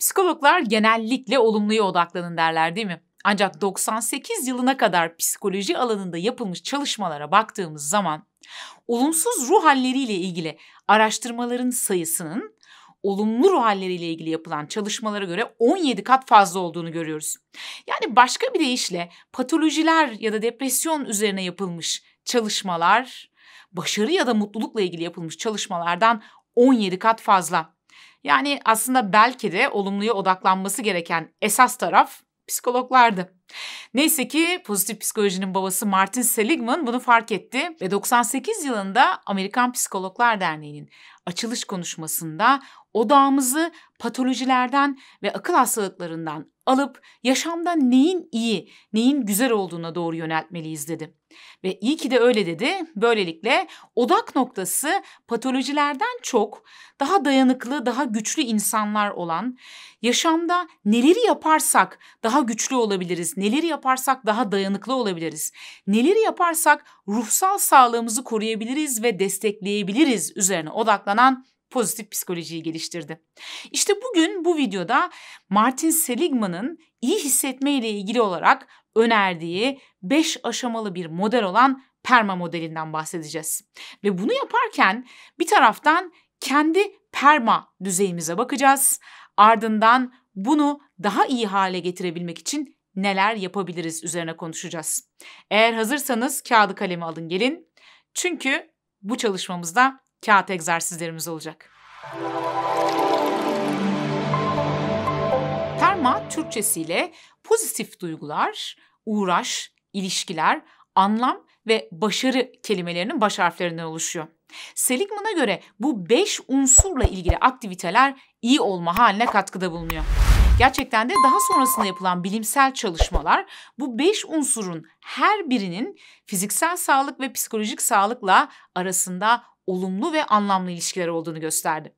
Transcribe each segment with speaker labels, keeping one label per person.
Speaker 1: Psikologlar genellikle olumluya odaklanın derler değil mi? Ancak 98 yılına kadar psikoloji alanında yapılmış çalışmalara baktığımız zaman olumsuz ruh halleriyle ilgili araştırmaların sayısının olumlu ruh halleriyle ilgili yapılan çalışmalara göre 17 kat fazla olduğunu görüyoruz. Yani başka bir deyişle patolojiler ya da depresyon üzerine yapılmış çalışmalar, başarı ya da mutlulukla ilgili yapılmış çalışmalardan 17 kat fazla. Yani aslında belki de olumluya odaklanması gereken esas taraf psikologlardı. Neyse ki pozitif psikolojinin babası Martin Seligman bunu fark etti ve 98 yılında Amerikan Psikologlar Derneği'nin açılış konuşmasında odağımızı patolojilerden ve akıl hastalıklarından alıp yaşamda neyin iyi, neyin güzel olduğuna doğru yöneltmeliyiz dedi. Ve iyi ki de öyle dedi. Böylelikle odak noktası patolojilerden çok daha dayanıklı, daha güçlü insanlar olan, yaşamda neleri yaparsak daha güçlü olabiliriz, neleri yaparsak daha dayanıklı olabiliriz, neleri yaparsak ruhsal sağlığımızı koruyabiliriz ve destekleyebiliriz üzerine odaklanan pozitif psikolojiyi geliştirdi. İşte bugün bu videoda Martin Seligman'ın iyi hissetme ile ilgili olarak önerdiği 5 aşamalı bir model olan PERMA modelinden bahsedeceğiz. Ve bunu yaparken bir taraftan kendi PERMA düzeyimize bakacağız. Ardından bunu daha iyi hale getirebilmek için neler yapabiliriz üzerine konuşacağız. Eğer hazırsanız kağıdı kalemi alın gelin. Çünkü bu çalışmamızda kağıt egzersizlerimiz olacak. PERMA Türkçesiyle pozitif duygular, uğraş, ilişkiler, anlam ve başarı kelimelerinin baş harflerinden oluşuyor. Seligman'a göre bu 5 unsurla ilgili aktiviteler iyi olma haline katkıda bulunuyor. Gerçekten de daha sonrasında yapılan bilimsel çalışmalar bu 5 unsurun her birinin fiziksel sağlık ve psikolojik sağlıkla arasında olumlu ve anlamlı ilişkiler olduğunu gösterdi.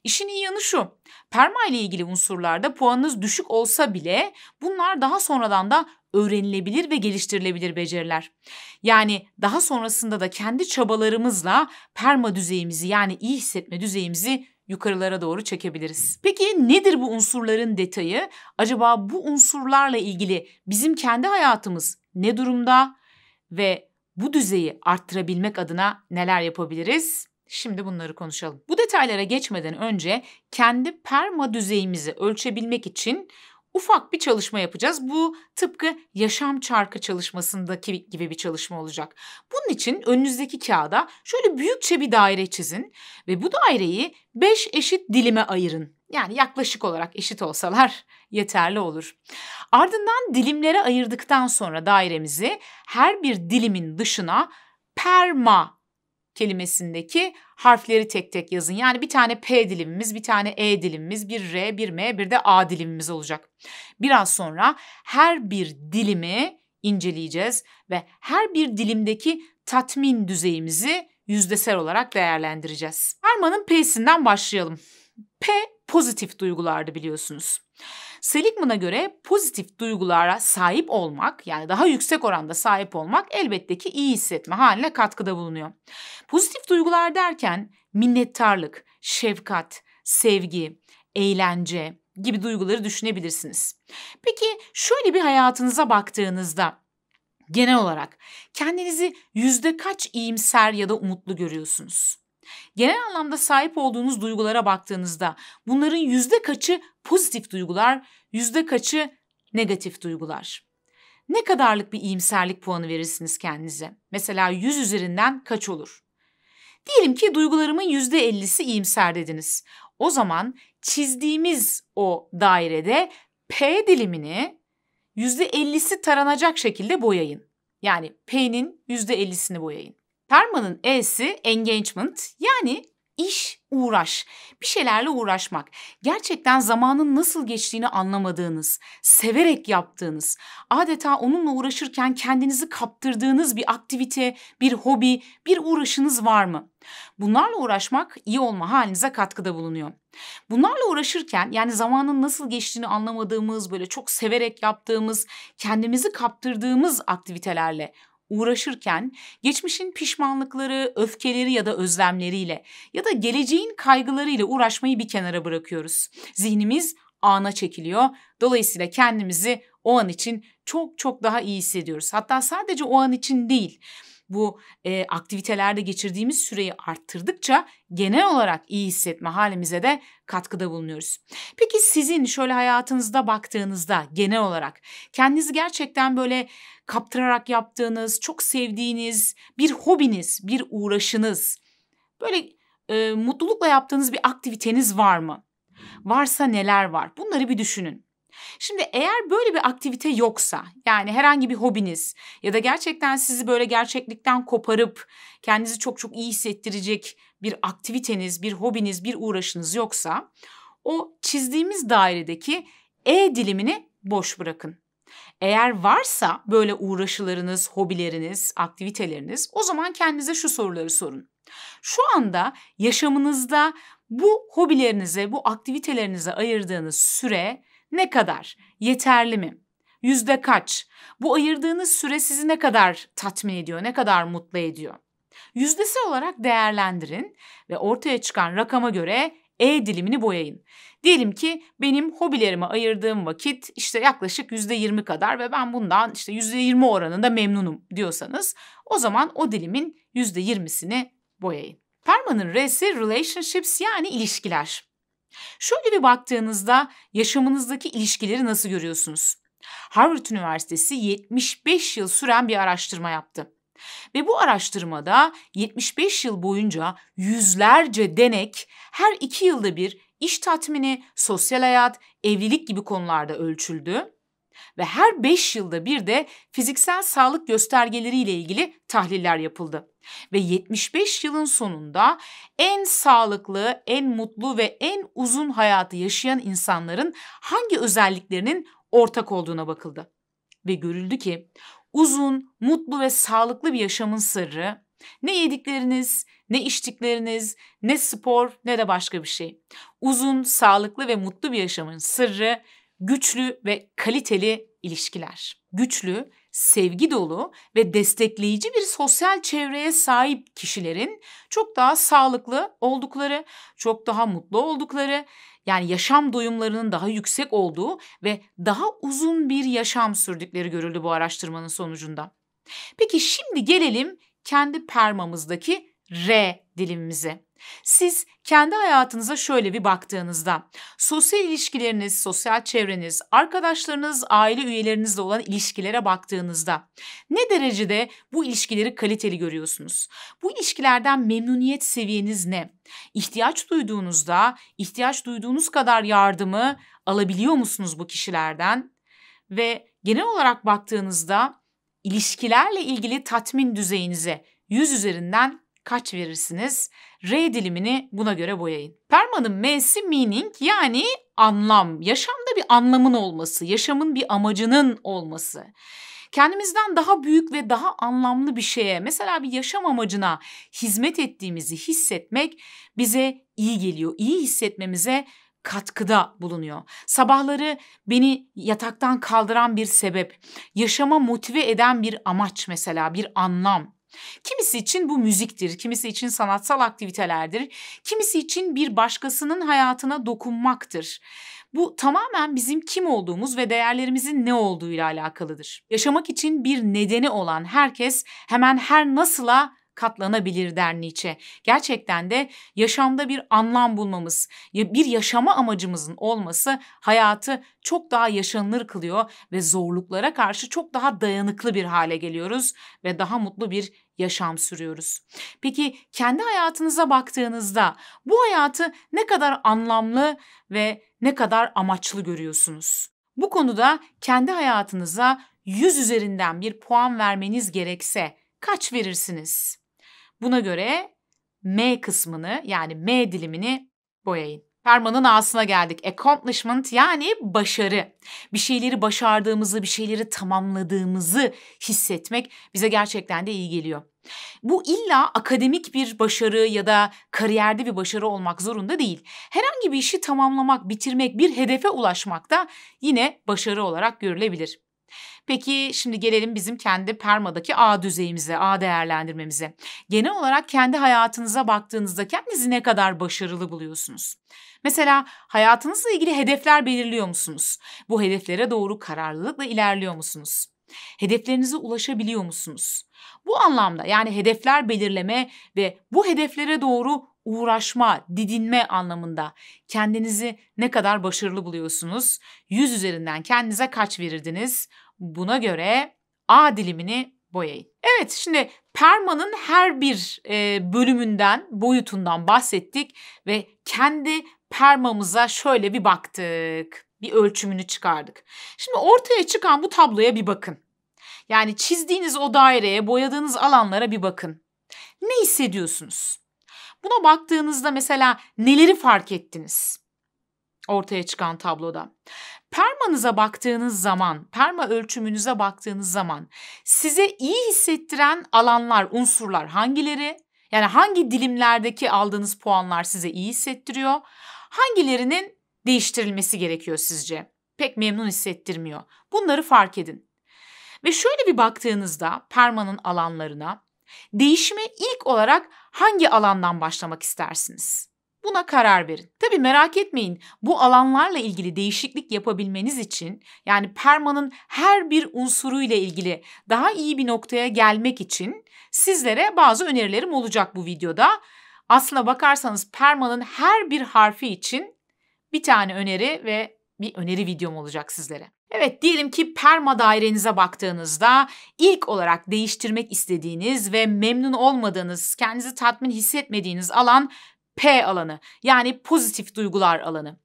Speaker 1: İşin iyi yanı şu, PERMA ile ilgili unsurlarda puanınız düşük olsa bile bunlar daha sonradan da öğrenilebilir ve geliştirilebilir beceriler. Yani daha sonrasında da kendi çabalarımızla PERMA düzeyimizi yani iyi hissetme düzeyimizi yukarılara doğru çekebiliriz. Peki nedir bu unsurların detayı? Acaba bu unsurlarla ilgili bizim kendi hayatımız ne durumda ve bu düzeyi arttırabilmek adına neler yapabiliriz? Şimdi bunları konuşalım. Bu detaylara geçmeden önce kendi PERMA düzeyimizi ölçebilmek için ufak bir çalışma yapacağız. Bu tıpkı yaşam çarkı çalışmasındaki gibi bir çalışma olacak. Bunun için önünüzdeki kağıda şöyle büyükçe bir daire çizin ve bu daireyi 5 eşit dilime ayırın. Yani yaklaşık olarak eşit olsalar yeterli olur. Ardından dilimlere ayırdıktan sonra dairemizi her bir dilimin dışına PERMA kelimesindeki harfleri tek tek yazın. Yani bir tane P dilimimiz, bir tane E dilimimiz, bir R, bir M, bir de A dilimimiz olacak. Biraz sonra her bir dilimi inceleyeceğiz ve her bir dilimdeki tatmin düzeyimizi yüzdesel olarak değerlendireceğiz. PERMA'nın P'sinden başlayalım. P pozitif duygulardı biliyorsunuz. Seligman'a göre pozitif duygulara sahip olmak yani daha yüksek oranda sahip olmak elbette ki iyi hissetme haline katkıda bulunuyor. Pozitif duygular derken minnettarlık, şefkat, sevgi, eğlence gibi duyguları düşünebilirsiniz. Peki şöyle bir hayatınıza baktığınızda genel olarak kendinizi kaç iyimser ya da umutlu görüyorsunuz? Genel anlamda sahip olduğunuz duygulara baktığınızda bunların kaçı pozitif duygular, kaçı negatif duygular? Ne kadarlık bir iyimserlik puanı verirsiniz kendinize? Mesela 100 üzerinden kaç olur? Diyelim ki duygularımın %50'si iyimser dediniz. O zaman çizdiğimiz o dairede P dilimini %50'si taranacak şekilde boyayın. Yani P'nin %50'sini boyayın. PERMA'nın E'si engagement yani iş, uğraş, bir şeylerle uğraşmak. Gerçekten zamanın nasıl geçtiğini anlamadığınız, severek yaptığınız, adeta onunla uğraşırken kendinizi kaptırdığınız bir aktivite, bir hobi, bir uğraşınız var mı? Bunlarla uğraşmak iyi olma halinize katkıda bulunuyor. Bunlarla uğraşırken yani zamanın nasıl geçtiğini anlamadığımız, böyle çok severek yaptığımız, kendimizi kaptırdığımız aktivitelerle uğraşırken geçmişin pişmanlıkları, öfkeleri ya da özlemleriyle ya da geleceğin kaygılarıyla uğraşmayı bir kenara bırakıyoruz. Zihnimiz ana çekiliyor. Dolayısıyla kendimizi o an için çok çok daha iyi hissediyoruz. Hatta sadece o an için değil, bu aktivitelerde geçirdiğimiz süreyi arttırdıkça genel olarak iyi hissetme halimize de katkıda bulunuyoruz. Peki sizin şöyle hayatınızda baktığınızda genel olarak kendinizi gerçekten böyle kaptırarak yaptığınız, çok sevdiğiniz bir hobiniz, bir uğraşınız, böyle mutlulukla yaptığınız bir aktiviteniz var mı? Varsa neler var? Bunları bir düşünün. Şimdi eğer böyle bir aktivite yoksa, yani herhangi bir hobiniz ya da gerçekten sizi böyle gerçeklikten koparıp kendinizi çok çok iyi hissettirecek bir aktiviteniz, bir hobiniz, bir uğraşınız yoksa, o çizdiğimiz dairedeki E dilimini boş bırakın. Eğer varsa böyle uğraşılarınız, hobileriniz, aktiviteleriniz, o zaman kendinize şu soruları sorun. Şu anda yaşamınızda bu hobilerinize, bu aktivitelerinize ayırdığınız süre ne kadar? Yeterli mi? Yüzde kaç? Bu ayırdığınız süre sizi ne kadar tatmin ediyor, ne kadar mutlu ediyor? Yüzdesi olarak değerlendirin ve ortaya çıkan rakama göre E dilimini boyayın. Diyelim ki benim hobilerime ayırdığım vakit işte yaklaşık %20 kadar ve ben bundan işte %20 oranında memnunum diyorsanız, o zaman o dilimin %20'sini boyayın. Perma'nın R'si relationships, yani ilişkiler. Şöyle bir baktığınızda yaşamınızdaki ilişkileri nasıl görüyorsunuz? Harvard Üniversitesi 75 yıl süren bir araştırma yaptı. Ve bu araştırmada 75 yıl boyunca yüzlerce denek her 2 yılda bir iş tatmini, sosyal hayat, evlilik gibi konularda ölçüldü. Ve her 5 yılda bir de fiziksel sağlık göstergeleriyle ilgili tahliller yapıldı. Ve 75 yılın sonunda en sağlıklı, en mutlu ve en uzun hayatı yaşayan insanların hangi özelliklerinin ortak olduğuna bakıldı. Ve görüldü ki uzun, mutlu ve sağlıklı bir yaşamın sırrı ne yedikleriniz, ne içtikleriniz, ne spor, ne de başka bir şey. Uzun, sağlıklı ve mutlu bir yaşamın sırrı güçlü ve kaliteli ilişkiler. Güçlü, sevgi dolu ve destekleyici bir sosyal çevreye sahip kişilerin çok daha sağlıklı oldukları, çok daha mutlu oldukları, yani yaşam doyumlarının daha yüksek olduğu ve daha uzun bir yaşam sürdükleri görüldü bu araştırmanın sonucunda. Peki şimdi gelelim kendi permamızdaki R dilimimize. Siz kendi hayatınıza şöyle bir baktığınızda, sosyal ilişkileriniz, sosyal çevreniz, arkadaşlarınız, aile üyelerinizle olan ilişkilere baktığınızda ne derecede bu ilişkileri kaliteli görüyorsunuz? Bu ilişkilerden memnuniyet seviyeniz ne? İhtiyaç duyduğunuz kadar yardımı alabiliyor musunuz bu kişilerden? Ve genel olarak baktığınızda ilişkilerle ilgili tatmin düzeyinize 100 üzerinden kaç verirsiniz? R dilimini buna göre boyayın. Perma'nın M'si meaning, yani anlam. Yaşamda bir anlamın olması, yaşamın bir amacının olması. Kendimizden daha büyük ve daha anlamlı bir şeye, mesela bir yaşam amacına hizmet ettiğimizi hissetmek bize iyi geliyor. İyi hissetmemize katkıda bulunuyor. Sabahları beni yataktan kaldıran bir sebep, yaşama motive eden bir amaç, mesela bir anlam. Kimisi için bu müziktir, kimisi için sanatsal aktivitelerdir, kimisi için bir başkasının hayatına dokunmaktır. Bu tamamen bizim kim olduğumuz ve değerlerimizin ne olduğuyla alakalıdır. Yaşamak için bir nedeni olan herkes hemen her nasıla katlanabilir der Nietzsche. Gerçekten de yaşamda bir anlam bulmamız, bir yaşama amacımızın olması hayatı çok daha yaşanılır kılıyor ve zorluklara karşı çok daha dayanıklı bir hale geliyoruz ve daha mutlu bir yaşam sürüyoruz. Peki kendi hayatınıza baktığınızda bu hayatı ne kadar anlamlı ve ne kadar amaçlı görüyorsunuz? Bu konuda kendi hayatınıza 100 üzerinden bir puan vermeniz gerekse kaç verirsiniz? Buna göre M kısmını, yani M dilimini boyayın. Perma'nın A'sına geldik. Accomplishment, yani başarı. Bir şeyleri başardığımızı, bir şeyleri tamamladığımızı hissetmek bize gerçekten de iyi geliyor. Bu illa akademik bir başarı ya da kariyerde bir başarı olmak zorunda değil. Herhangi bir işi tamamlamak, bitirmek, bir hedefe ulaşmak da yine başarı olarak görülebilir. Peki şimdi gelelim bizim kendi PERMA'daki A düzeyimize, A değerlendirmemize. Genel olarak kendi hayatınıza baktığınızda kendinizi ne kadar başarılı buluyorsunuz? Mesela hayatınızla ilgili hedefler belirliyor musunuz? Bu hedeflere doğru kararlılıkla ilerliyor musunuz? Hedeflerinize ulaşabiliyor musunuz? Bu anlamda yani hedefler belirleme ve bu hedeflere doğru uğraşma, didinme anlamında kendinizi ne kadar başarılı buluyorsunuz? 100 üzerinden kendinize kaç verirdiniz? Buna göre A dilimini boyayın. Evet, şimdi PERMA'nın her bir bölümünden, boyutundan bahsettik ve kendi PERMA'mıza şöyle bir baktık. Bir ölçümünü çıkardık. Şimdi ortaya çıkan bu tabloya bir bakın. Yani çizdiğiniz o daireye, boyadığınız alanlara bir bakın. Ne hissediyorsunuz? Buna baktığınızda mesela neleri fark ettiniz? Ortaya çıkan tabloda. PERMA'nıza baktığınız zaman, PERMA ölçümünüze baktığınız zaman size iyi hissettiren alanlar, unsurlar hangileri? Yani hangi dilimlerdeki aldığınız puanlar size iyi hissettiriyor? Hangilerinin değiştirilmesi gerekiyor sizce? Pek memnun hissettirmiyor. Bunları fark edin. Ve şöyle bir baktığınızda PERMA'nın alanlarına, değişime ilk olarak hangi alandan başlamak istersiniz? Buna karar verin. Tabii merak etmeyin, bu alanlarla ilgili değişiklik yapabilmeniz için yani PERMA'nın her bir unsuruyla ilgili daha iyi bir noktaya gelmek için sizlere bazı önerilerim olacak bu videoda. Aslına bakarsanız PERMA'nın her bir harfi için bir tane öneri ve bir öneri videom olacak sizlere. Evet, diyelim ki PERMA dairenize baktığınızda ilk olarak değiştirmek istediğiniz ve memnun olmadığınız, kendinizi tatmin hissetmediğiniz alan P alanı, yani pozitif duygular alanı.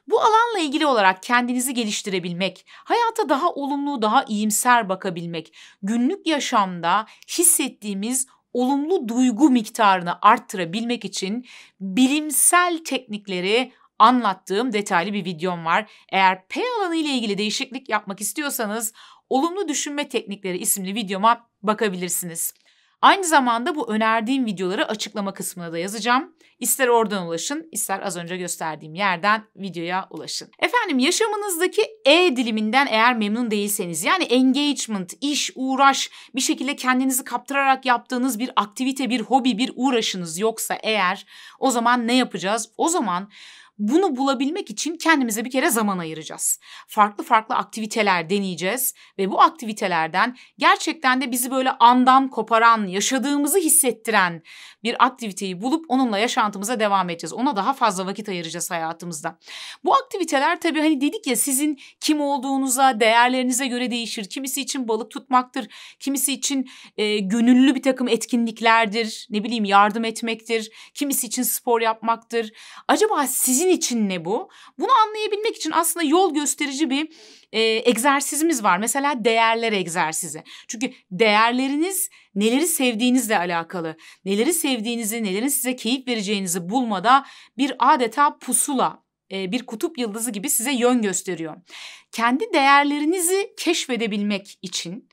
Speaker 1: Bu alanla ilgili olarak kendinizi geliştirebilmek, hayata daha olumlu, daha iyimser bakabilmek, günlük yaşamda hissettiğimiz olumlu duygu miktarını arttırabilmek için bilimsel teknikleri anlattığım detaylı bir videom var. Eğer P alanı ile ilgili değişiklik yapmak istiyorsanız Olumlu Düşünme Teknikleri isimli videoma bakabilirsiniz. Aynı zamanda bu önerdiğim videoları açıklama kısmına da yazacağım. İster oradan ulaşın, ister az önce gösterdiğim yerden videoya ulaşın. Efendim, yaşamınızdaki E diliminden eğer memnun değilseniz, yani engagement, iş, uğraş, bir şekilde kendinizi kaptırarak yaptığınız bir aktivite, bir hobi, bir uğraşınız yoksa eğer, o zaman ne yapacağız? O zaman bunu bulabilmek için kendimize bir kere zaman ayıracağız. Farklı farklı aktiviteler deneyeceğiz ve bu aktivitelerden gerçekten de bizi böyle andan koparan, yaşadığımızı hissettiren bir aktiviteyi bulup onunla yaşantımıza devam edeceğiz. Ona daha fazla vakit ayıracağız hayatımızda. Bu aktiviteler tabii hani dedik ya, sizin kim olduğunuza, değerlerinize göre değişir. Kimisi için balık tutmaktır, kimisi için gönüllü bir takım etkinliklerdir, ne bileyim yardım etmektir, kimisi için spor yapmaktır. Acaba sizin için ne bu? Bunu anlayabilmek için aslında yol gösterici bir egzersizimiz var. Mesela değerler egzersizi. Çünkü değerleriniz neleri sevdiğinizle alakalı. Neleri sevdiğinizi, nelerin size keyif vereceğinizi bulmada bir adeta pusula, bir kutup yıldızı gibi size yön gösteriyor. Kendi değerlerinizi keşfedebilmek için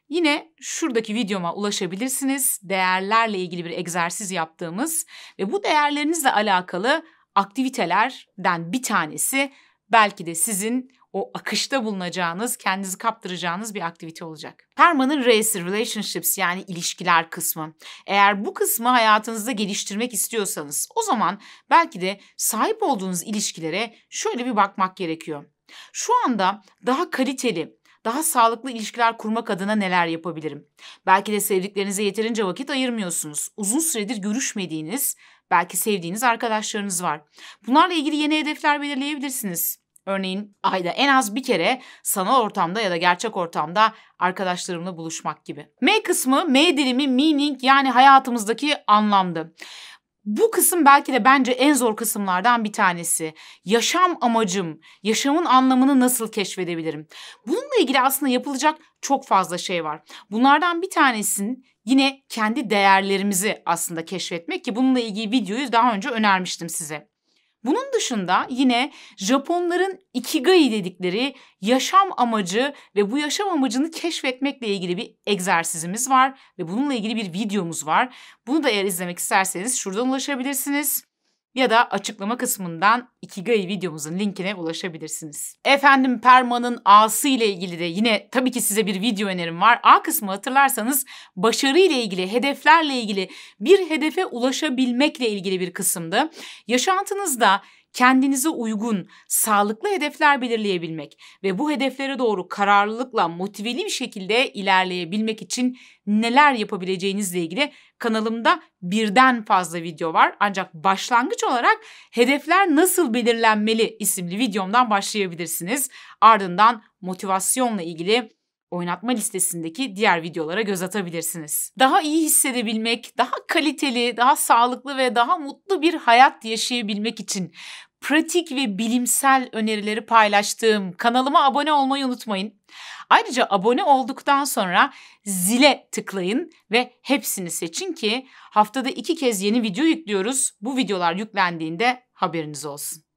Speaker 1: yine şuradaki videoma ulaşabilirsiniz. Değerlerle ilgili bir egzersiz yaptığımız ve bu değerlerinizle alakalı aktivitelerden bir tanesi belki de sizin o akışta bulunacağınız, kendinizi kaptıracağınız bir aktivite olacak. PERMA'nın R'si, relationships, yani ilişkiler kısmı. Eğer bu kısmı hayatınızda geliştirmek istiyorsanız o zaman belki de sahip olduğunuz ilişkilere şöyle bir bakmak gerekiyor. Şu anda daha kaliteli, daha sağlıklı ilişkiler kurmak adına neler yapabilirim? Belki de sevdiklerinize yeterince vakit ayırmıyorsunuz. Uzun süredir görüşmediğiniz, belki sevdiğiniz arkadaşlarınız var. Bunlarla ilgili yeni hedefler belirleyebilirsiniz. Örneğin ayda en az bir kere sanal ortamda ya da gerçek ortamda arkadaşlarımla buluşmak gibi. M kısmı, M dilimi meaning, yani hayatımızdaki anlamdı. Bu kısım belki de bence en zor kısımlardan bir tanesi. Yaşam amacım, yaşamın anlamını nasıl keşfedebilirim? Bununla ilgili aslında yapılacak çok fazla şey var. Bunlardan bir tanesinin yine kendi değerlerimizi aslında keşfetmek, ki bununla ilgili videoyu daha önce önermiştim size. Bunun dışında yine Japonların Ikigai dedikleri yaşam amacı ve bu yaşam amacını keşfetmekle ilgili bir egzersizimiz var ve bununla ilgili bir videomuz var. Bunu da eğer izlemek isterseniz şuradan ulaşabilirsiniz. ya da açıklama kısmından Ikigai videomuzun linkine ulaşabilirsiniz. Efendim Perma'nın A'sı ile ilgili de yine tabii ki size bir video önerim var. A kısmı hatırlarsanız başarı ile ilgili, hedeflerle ilgili, bir hedefe ulaşabilmekle ilgili bir kısımdı. Yaşantınızda kendinize uygun, sağlıklı hedefler belirleyebilmek ve bu hedeflere doğru kararlılıkla motiveli bir şekilde ilerleyebilmek için neler yapabileceğinizle ilgili kanalımda birden fazla video var. Ancak başlangıç olarak hedefler nasıl belirlenmeli isimli videomdan başlayabilirsiniz. Ardından motivasyonla ilgili oynatma listesindeki diğer videolara göz atabilirsiniz. Daha iyi hissedebilmek, daha kaliteli, daha sağlıklı ve daha mutlu bir hayat yaşayabilmek için pratik ve bilimsel önerileri paylaştığım kanalıma abone olmayı unutmayın. Ayrıca abone olduktan sonra zile tıklayın ve hepsini seçin ki haftada 2 kez yeni video yüklüyoruz. Bu videolar yüklendiğinde haberiniz olsun.